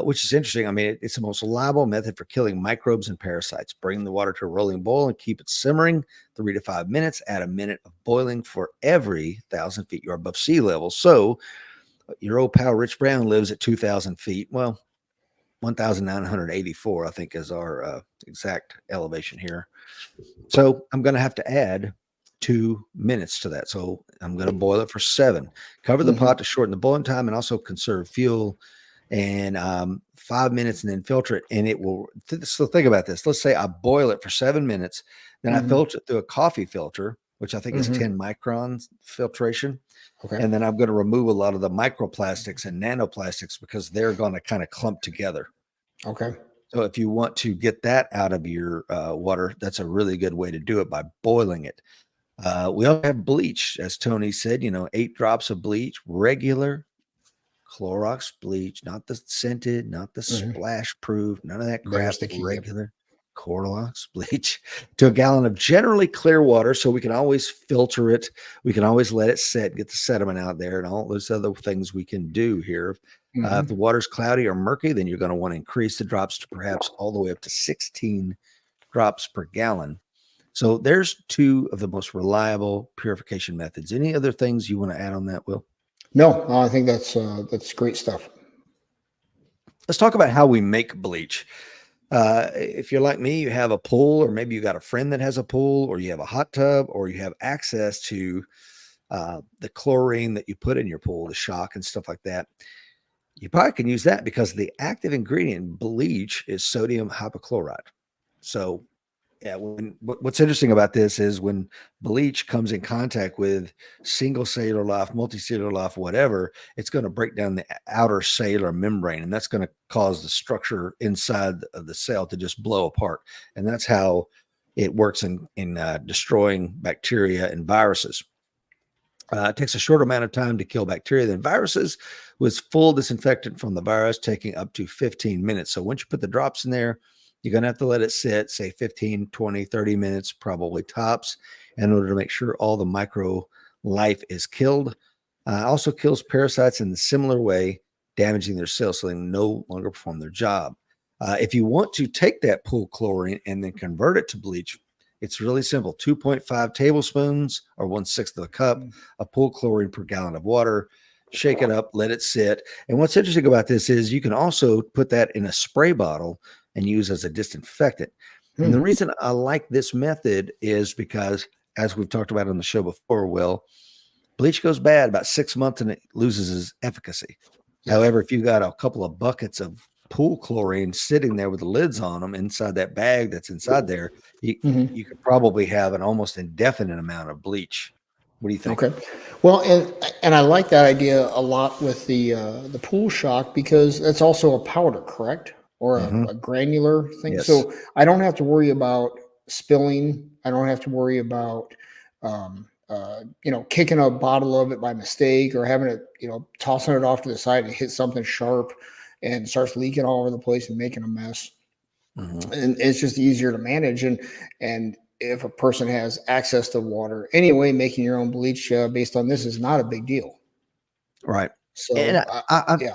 which is interesting. I mean, it's the most reliable method for killing microbes and parasites. Bring the water to a rolling boil and keep it simmering 3 to 5 minutes. Add a minute of boiling for every 1,000 feet you're above sea level. So your old pal Rich Brown lives at 2,000 feet. Well, 1,984, I think, is our exact elevation here. So I'm going to have to add 2 minutes to that. So I'm going to boil it for 7. Cover the mhm, pot to shorten the boiling time and also conserve fuel. And 5 minutes, and then filter it, and it will. So think about this. Let's say I boil it for 7 minutes, then I mhm, filter it through a coffee filter, which I think is mhm. 10 microns filtration, Okay. and then I'm going to remove a lot of the microplastics and nanoplastics because they're going to kind of clump together. Okay. So if you want to get that out of your water, that's a really good way to do it by boiling it. We also have bleach, as Tony said. 8 drops of bleach, regular Clorox bleach, not the scented, not the Mhm. splash proof, none of that crap. There's the key. Yep. Regular Clorox bleach to a gallon of generally clear water. So we can always filter it. We can always let it set, get the sediment out there, and all those other things we can do here. If the Mhm. water's cloudy or murky, then you're going to want to increase the drops to perhaps all the way up to 16 drops per gallon. So there's two of the most reliable purification methods. Any other things you want to add on that, Will? No, I think that's great stuff. Let's talk about how we make bleach. If you're like me, you have a pool, or maybe you got a friend that has a pool, or you have a hot tub, or you have access to the chlorine that you put in your pool, the shock and stuff like that. You probably can use that because the active ingredient in bleach is sodium hypochlorite. So yeah, what's interesting about this is when bleach comes in contact with single cellular life, multicellular life, whatever, it's going to break down the outer cellular membrane, and that's going to cause the structure inside of the cell to just blow apart. And that's how it works in destroying bacteria and viruses. It takes a short amount of time to kill bacteria than viruses, with full disinfectant from the virus taking up to 15 minutes. So once you put the drops in there, you're going to have to let it sit, say 15, 20, 30 minutes, probably tops, in order to make sure all the micro life is killed. Also kills parasites in a similar way, damaging their cells so they no longer perform their job. If you want to take that pool chlorine and then convert it to bleach, it's really simple. 2.5 tablespoons or 1/6 of a cup of pool chlorine per gallon of water. Shake it up, let it sit. And what's interesting about this is you can also put that in a spray bottle and use as a disinfectant. And the Hmm. reason I like this method is because, as we've talked about on the show before, Will, bleach goes bad about 6 months and it loses its efficacy. Yes. However, if you got a couple of buckets of pool chlorine sitting there with the lids on them inside that bag that's inside there, you, Hmm. you could probably have an almost indefinite amount of bleach. What do you think? Okay. Well, and I like that idea a lot with the pool shock because that's also a powder, correct? Or Hmm. a granular thing. Yes. So I don't have to worry about spilling. I don't have to worry about kicking a bottle of it by mistake or having it, tossing it off to the side and hit something sharp and starts leaking all over the place and making a mess. Hmm. And it's just easier to manage. And if a person has access to water anyway, making your own bleach based on this is not a big deal. Right. And So yeah,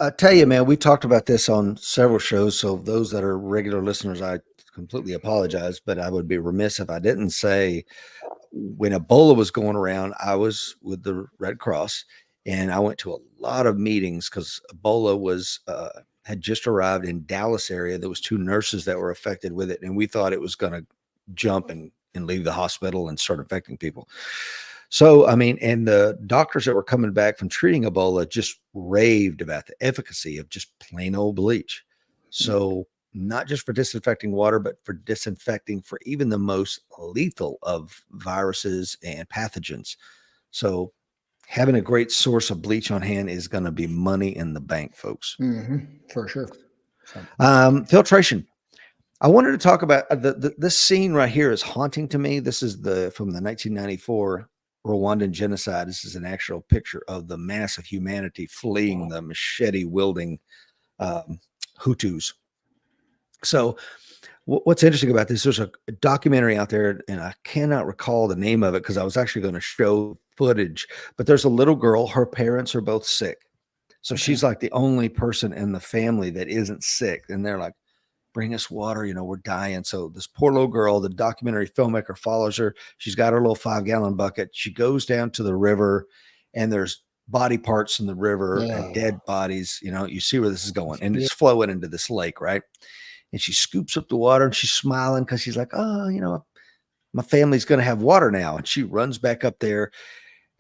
I tell you, man, we talked about this on several shows. So those that are regular listeners, I completely apologize, but I would be remiss if I didn't say when Ebola was going around, I was with the Red Cross and I went to a lot of meetings because Ebola was had just arrived in Dallas area. There was two nurses that were affected with it, and we thought it was going to jump and leave the hospital and start infecting people. So, I mean, and the doctors that were coming back from treating Ebola just raved about the efficacy of just plain old bleach. So, not just for disinfecting water, but for disinfecting for even the most lethal of viruses and pathogens. So, having a great source of bleach on hand is going to be money in the bank, folks. for sure. So, Filtration. I wanted to talk about this scene right here is haunting to me. This is the from the 1994 Rwandan genocide. This is an actual picture of the mass of humanity fleeing the machete wielding Hutus. So what's interesting about this, there's a documentary out there, and I cannot recall the name of it because I was actually going to show footage, but there's a little girl, her parents are both sick. So she's like the only person in the family that isn't sick. And they're like, bring us water, we're dying. So this poor little girl, the documentary filmmaker follows her. She's got her little 5-gallon bucket. She goes down to the river and there's body parts in the river and dead bodies. You see where this is going and it's flowing into this lake, right? And she scoops up the water and she's smiling because she's like, oh, my family's going to have water now. And she runs back up there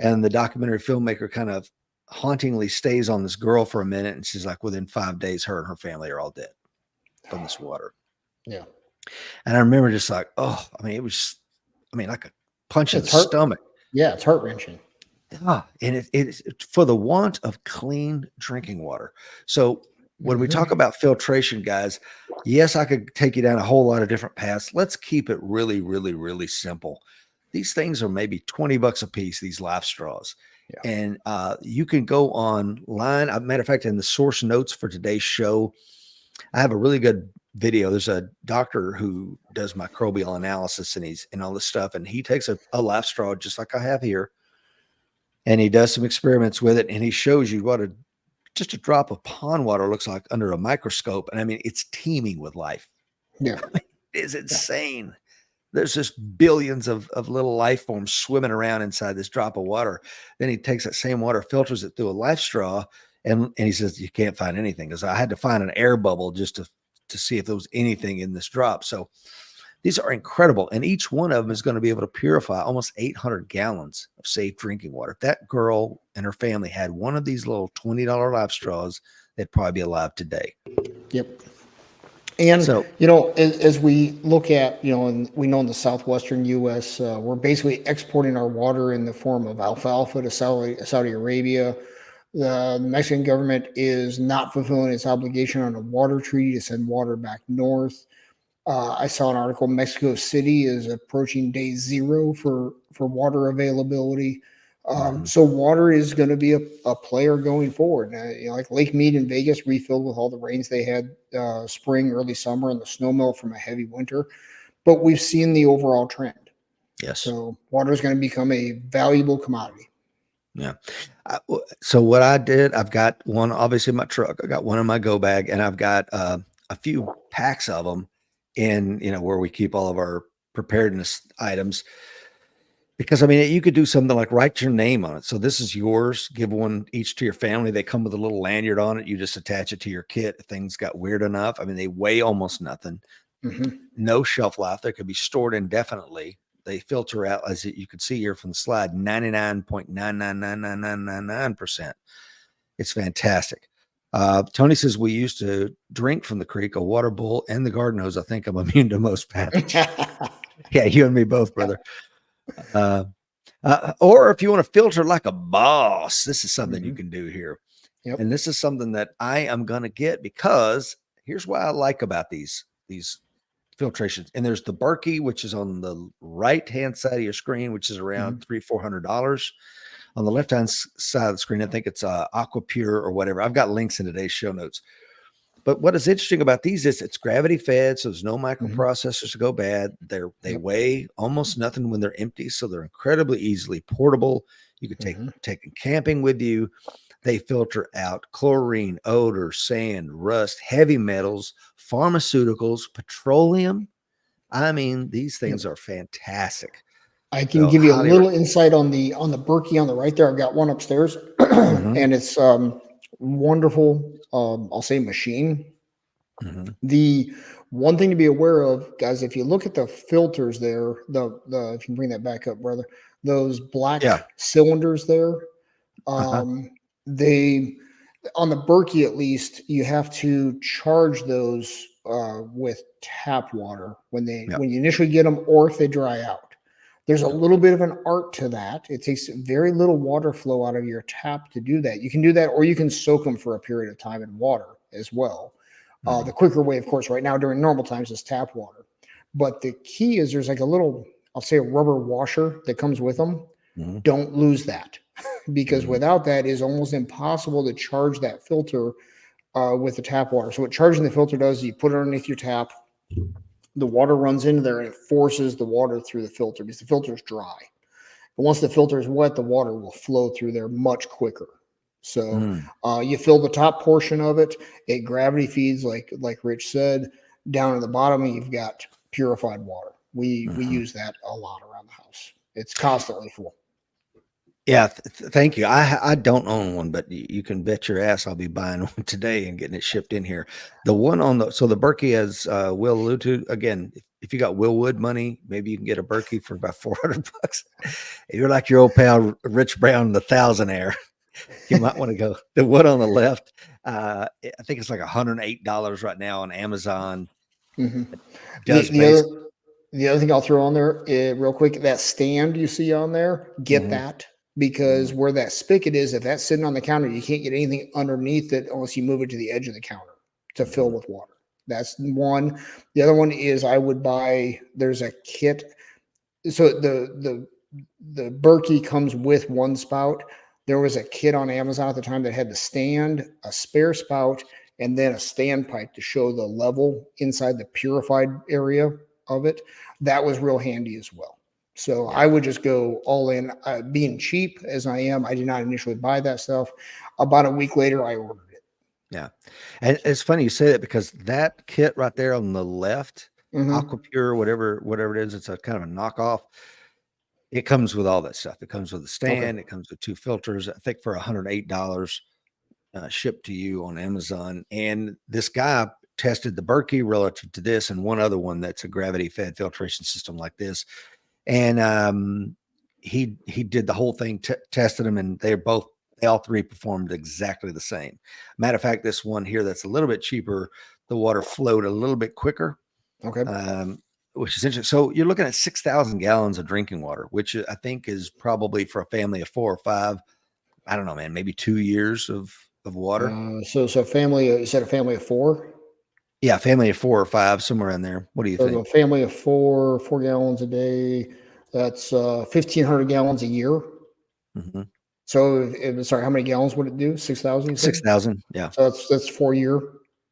and the documentary filmmaker kind of hauntingly stays on this girl for a minute. And she's like, within 5 days, her and her family are all dead from this water. Yeah. And I remember just like, it was, like a punch in the stomach. Yeah. It's heart wrenching. And it's for the want of clean drinking water. So when we talk about filtration, guys, yes, I could take you down a whole lot of different paths. Let's keep it really, really, really simple. These things are maybe $20 a piece, these life straws. Yeah. And you can go online. Matter of fact, in the source notes for today's show, I have a really good video. There's a doctor who does microbial analysis and all this stuff. And he takes a life straw, just like I have here. And he does some experiments with it. And he shows you what just a drop of pond water looks like under a microscope. And I mean, it's teeming with life. Yeah. It's insane. Yeah. There's just billions of little life forms swimming around inside this drop of water. Then he takes that same water, filters it through a life straw. And he says, you can't find anything because I had to find an air bubble just to see if there was anything in this drop. So these are incredible. And each one of them is going to be able to purify almost 800 gallons of safe drinking water. If that girl and her family had one of these little $20 life straws, they'd probably be alive today. Yep. And, so, as we look at, and we know in the southwestern U.S., we're basically exporting our water in the form of alfalfa to Saudi Arabia. The Mexican government is not fulfilling its obligation on a water treaty to send water back north. I saw an article, Mexico City is approaching day 0 for water availability. So water is going to be a player going forward. Like Lake Mead in Vegas refilled with all the rains they had spring, early summer, and the snow melt from a heavy winter. But we've seen the overall trend. Yes. So water is going to become a valuable commodity. Yeah. So what I did, I've got one obviously in my truck. I got one in my go bag, and I've got a few packs of them in, where we keep all of our preparedness items. Because you could do something like write your name on it. So this is yours. Give one each to your family. They come with a little lanyard on it. You just attach it to your kit. If things got weird enough. They weigh almost nothing. No shelf life. They could be stored indefinitely. They filter out, as you can see here from the slide, 99.999999%. It's fantastic. Tony says we used to drink from the creek, a water bowl, and the garden hose. I think I'm immune to most pathogens. Yeah, you and me both, brother. Or if you want to filter like a boss, this is something you can do here. Yep. And this is something that I am going to get because here's what I like about these filtrations. And there's the Berkey, which is on the right-hand side of your screen, which is around $300-400. On the left-hand side of the screen, I think it's Aqua Pure or whatever. I've got links in today's show notes. But what is interesting about these is it's gravity fed, so there's no Mhm. microprocessors to go bad. They Yep. weigh almost nothing when they're empty, so they're incredibly easily portable. You could Mhm. take them camping with you. They filter out chlorine, odor, sand, rust, heavy metals, pharmaceuticals, petroleum. I mean, these Yep. things are fantastic. I can So give you a highly. little insight on the Berkey on the right there. I've got one upstairs, Hmm. and it's wonderful. I'll say machine. Hmm. The one thing to be aware of, guys, if you look at the filters there, the if you can bring that back up, brother, those black Yeah. cylinders there, Uh-huh. um, they on the Berkey at least, you have to charge those with tap water Yeah. when you initially get them, or if they dry out. There's a Yeah. little bit of an art to that. It takes very little water flow out of your tap to do that. You can do that, or you can soak them for a period of time in water as well. The Hmm. quicker way, of course, right now during normal times is tap water. But the key is there's like a little, I'll say a rubber washer that comes with them. Hmm. Don't lose that because Hmm. without that, it's almost impossible to charge that filter with the tap water. So what charging the filter does is you put it underneath your tap, the water runs into there and it forces the water through the filter because the filter is dry. But once the filter is wet, the water will flow through there much quicker. So Mm. you fill the top portion of it. It gravity feeds, like Rich said, down at the bottom, and you've got purified water. We Mhm. use that a lot around the house. It's constantly full. Yeah, thank you. I don't own one, but you can bet your ass I'll be buying one today and getting it shipped in here. The one on the so the Berkey, as Will alluded to, again, if you got Willwood money, maybe you can get a Berkey for about $400. If you're like your old pal Rich Brown, the thousandaire, you might want to go. The one on the left, I think it's like $108 right now on Amazon. hmm It The does the base. other the other thing I'll throw on there real quick, that stand you see on there, get Mhm, that because mhm, where that spigot is, if that's sitting on the counter, you can't get anything underneath it unless you move it to the edge of the counter to fill mhm, with water. That's one. The other one is I would buy. There's a kit. So the Berkey comes with one spout. There was a kit on Amazon at the time that had the stand, a spare spout, and then a standpipe to show the level inside the purified area of it. That was real handy as well. So I yeah. would just go all in. Being cheap as I am, I did not initially buy that stuff. About a week later, I ordered it. Yeah. And So, it's funny you say that because that kit right there on the left, mhm. Aquapure, whatever it is, it's a kind of a knockoff. It comes with all that stuff. It comes with a Okay. stand, it comes with two filters, I think for $108 shipped to you on Amazon. And this guy tested the Berkey relative to this and one other one that's a gravity fed filtration system like this. And he did the whole thing, tested them, and they all three performed exactly the same. Matter of fact, this one here that's a little bit cheaper, the water flowed a little bit quicker, Okay. um, which is interesting. So you're looking at 6,000 gallons of drinking water, which I think is probably for a family of four or five. I don't know, man, maybe 2 years of water. So family. You said a family of four. Yeah, family of four or five, somewhere in there. What do you So think? a family of 4 gallons a day. That's 1,500 gallons a year. Hmm. So, sorry, how many gallons would it do? 6,000, you said? 6,000. Yeah. So that's 4 year.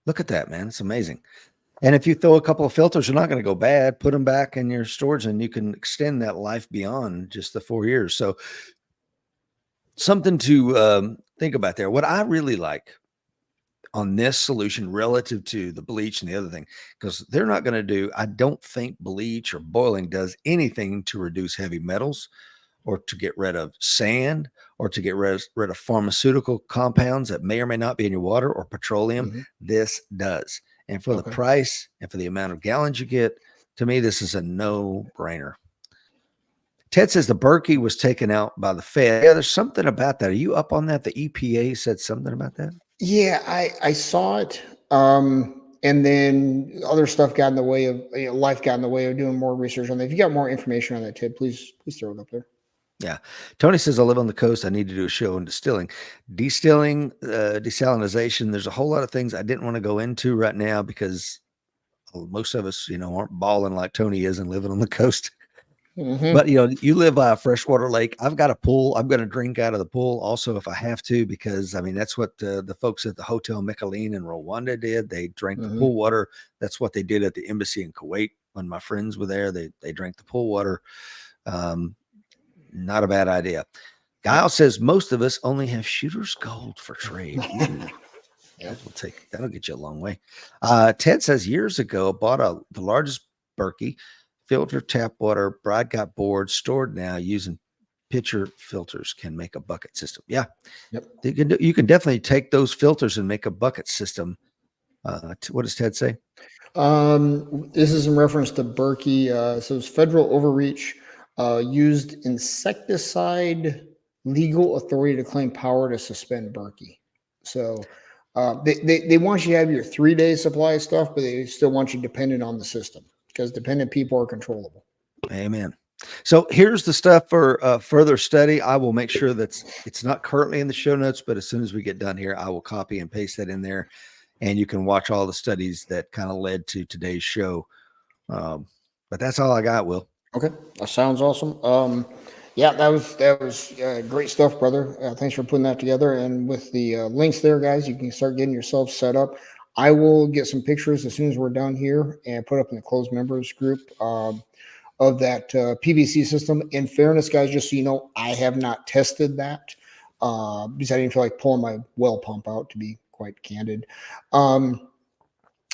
Look at that, man. It's amazing. And if you throw a couple of filters, they're not going to go bad. Put them back in your storage and you can extend that life beyond just the 4 years. So, something to think about there. What I really like on this solution relative to the bleach and the other thing, because they're not going to do, I don't think bleach or boiling does anything to reduce heavy metals or to get rid of sand or to get rid of pharmaceutical compounds that may or may not be in your water or petroleum. Mhm. This does. And for the Okay. price and for the amount of gallons you get, to me, this is a no brainer. Ted says the Berkey was taken out by the Fed. Yeah, there's something about that. Are you up on that? The EPA said something about that. Yeah, I saw it. And then other stuff got in the way of, life got in the way of doing more research on that. If you got more information on that, Ted, please throw it up there. Yeah. Tony says, I live on the coast. I need to do a show on distilling. Distilling, desalinization. There's a whole lot of things I didn't want to go into right now because most of us, aren't balling like Tony is and living on the coast. Hmm. But you live by a freshwater lake. I've got a pool. I'm going to drink out of the pool also if I have to, because I mean that's what the folks at the Hotel Michelin in Rwanda did. They drank the Hmm. pool water. That's what they did at the embassy in Kuwait when my friends were there. They drank the pool water. Um, Not a bad idea. Guile Yep. says most of us only have shooter's gold for trade. Ooh, Yep. that'll get you a long way. Ted says years ago bought the largest Berkey filter tap water. Bride got bored. Stored now using pitcher filters. Can make a bucket system. Yeah, Yep. you can definitely take those filters and make a bucket system. What does Ted say? This is in reference to Berkey. So it's federal overreach, used insecticide legal authority to claim power to suspend Berkey. So they want you to have your 3 day supply of stuff, but they still want you dependent on the system because dependent people are controllable. Amen. So here's the stuff for further study. I will make sure it's not currently in the show notes, but as soon as we get done here, I will copy and paste that in there, and you can watch all the studies that kind of led to today's show. But that's all I got, Will. Okay, that sounds awesome. Yeah, that was great stuff, brother. Thanks for putting that together. And with the links there, guys, you can start getting yourself set up. I will get some pictures as soon as we're done here and put up in the closed members group of that PVC system. In fairness, guys, just so you know, I have not tested that because I didn't feel like pulling my well pump out, to be quite candid.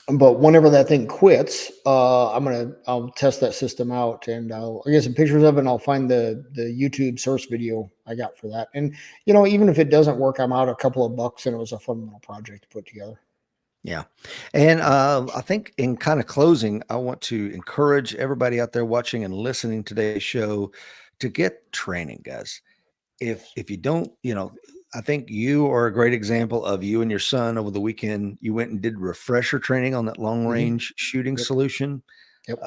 But whenever that thing quits, I'll test that system out and I'll get some pictures of it and I'll find the YouTube source video I got for that. And even if it doesn't work, I'm out a couple of bucks and it was a fun little project to put together. Yeah. And I think in kind of closing, I want to encourage everybody out there watching and listening to today's show to get training, guys. If you don't, I think you are a great example of you and your son over the weekend. You went and did refresher training on that long Hmm. range shooting Yep. solution. Yep.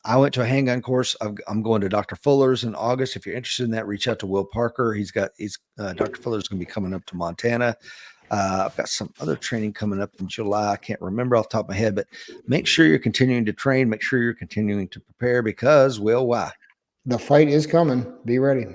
I went to a handgun course. I'm going to Dr. Fuller's in August. If you're interested in that, reach out to Will Parker. Dr. Fuller's going to be coming up to Montana. I've got some other training coming up in July. I can't remember off the top of my head, but make sure you're continuing to train. Make sure you're continuing to prepare because, Will, why? The fight is coming. Be ready.